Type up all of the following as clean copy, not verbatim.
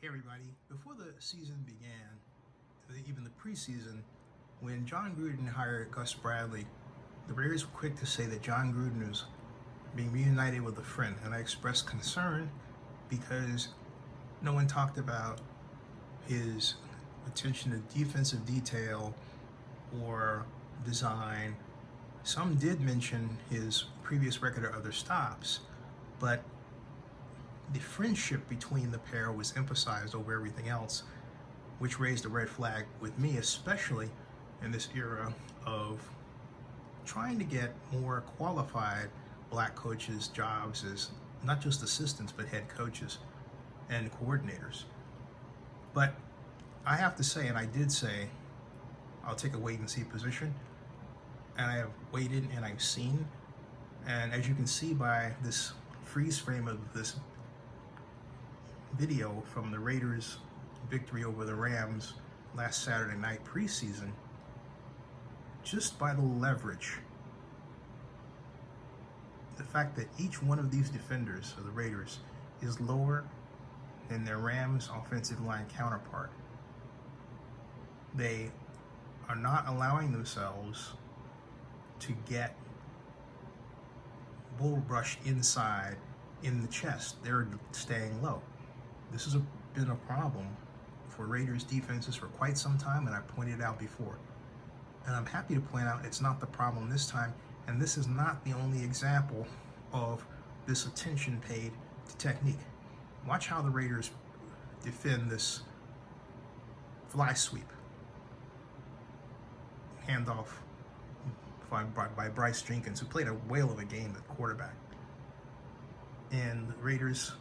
Hey everybody, before the season began, even the preseason, when John Gruden hired Gus Bradley, the Raiders were quick to say that John Gruden was being reunited with a friend, and I expressed concern because no one talked about his attention to defensive detail or design. Some did mention his previous record of other stops, but the friendship between the pair was emphasized over everything else, which raised a red flag with me, especially in this era of trying to get more qualified black coaches jobs as not just assistants, but head coaches and coordinators. But I have to say, and I did say, I'll take a wait and see position. And I have waited and I've seen. And as you can see by this freeze frame of this video from the Raiders' victory over the Rams last Saturday night preseason, just by the leverage, the fact that each one of these defenders of the Raiders is lower than their Rams offensive line counterpart, they are not allowing themselves to get bull rushed inside in the chest. They're staying low. This has been a problem for Raiders defenses for quite some time, and I pointed it out before. And I'm happy to point out it's not the problem this time, and this is not the only example of this attention paid to technique. Watch how the Raiders defend this fly sweep. Handoff by Bryce Jenkins, who played a whale of a game at quarterback. And the Raiders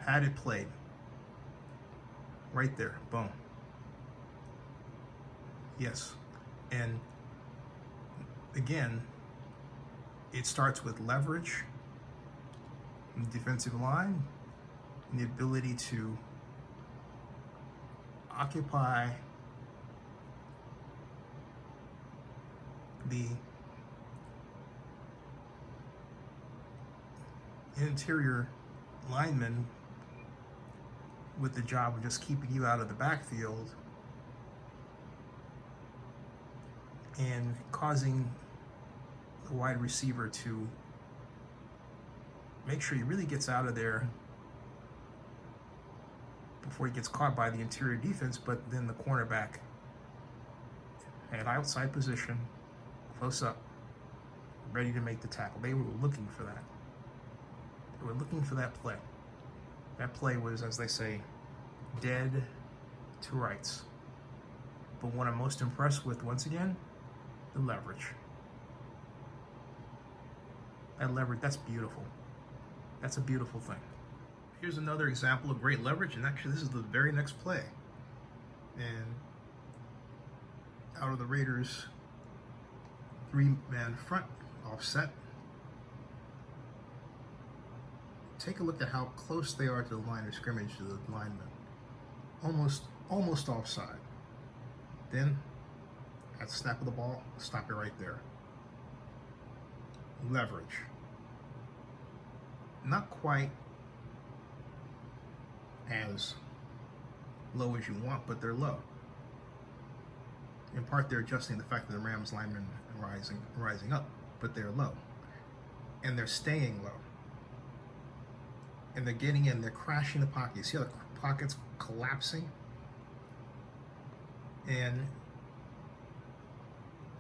had it played. Right there, boom. Yes. And again, it starts with leverage in the defensive line and the ability to occupy the interior lineman with the job of just keeping you out of the backfield and causing the wide receiver to make sure he really gets out of there before he gets caught by the interior defense, but then the cornerback at outside position, close up, ready to make the tackle. They were looking for that. They were looking for that play. That play was, as they say, dead to rights. But what I'm most impressed with, once again, the leverage. That leverage, that's beautiful. That's a beautiful thing. Here's another example of great leverage, and actually this is the very next play. And out of the Raiders' three-man front offset, take a look at how close they are to the line of scrimmage to the lineman. Almost offside. Then, at the snap of the ball, stop it right there. Leverage. Not quite as low as you want, but they're low. In part, they're adjusting the fact that the Rams linemen are rising up, but they're low. And they're staying low. And they're getting in, they're crashing the pocket. You see how the pocket's collapsing? And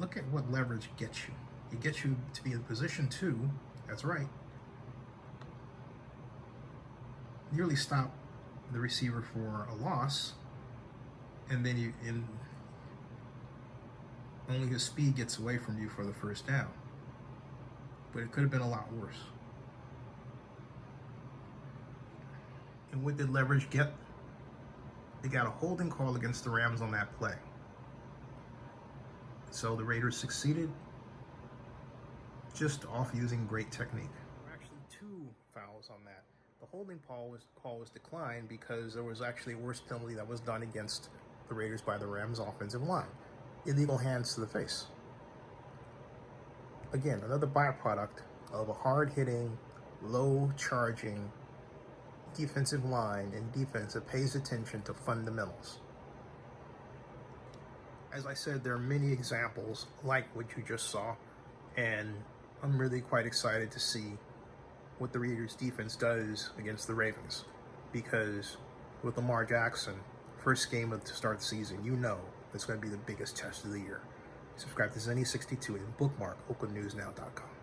look at what leverage gets you. It gets you to be in position two, that's right. Nearly stop the receiver for a loss, and then only his speed gets away from you for the first down. But it could have been a lot worse. And what did leverage get? They got a holding call against the Rams on that play. So the Raiders succeeded just off using great technique. There were actually two fouls on that. The holding call was declined because there was actually a worse penalty that was done against the Raiders by the Rams offensive line. Illegal hands to the face. Again, another byproduct of a hard-hitting, low-charging defensive line and defense that pays attention to fundamentals. As I said, there are many examples like what you just saw, and I'm really quite excited to see what the Raiders defense does against the Ravens, because with Lamar Jackson, first game to start the season, you know it's going to be the biggest test of the year. Subscribe to Zenny62 and bookmark OaklandNewsNow.com.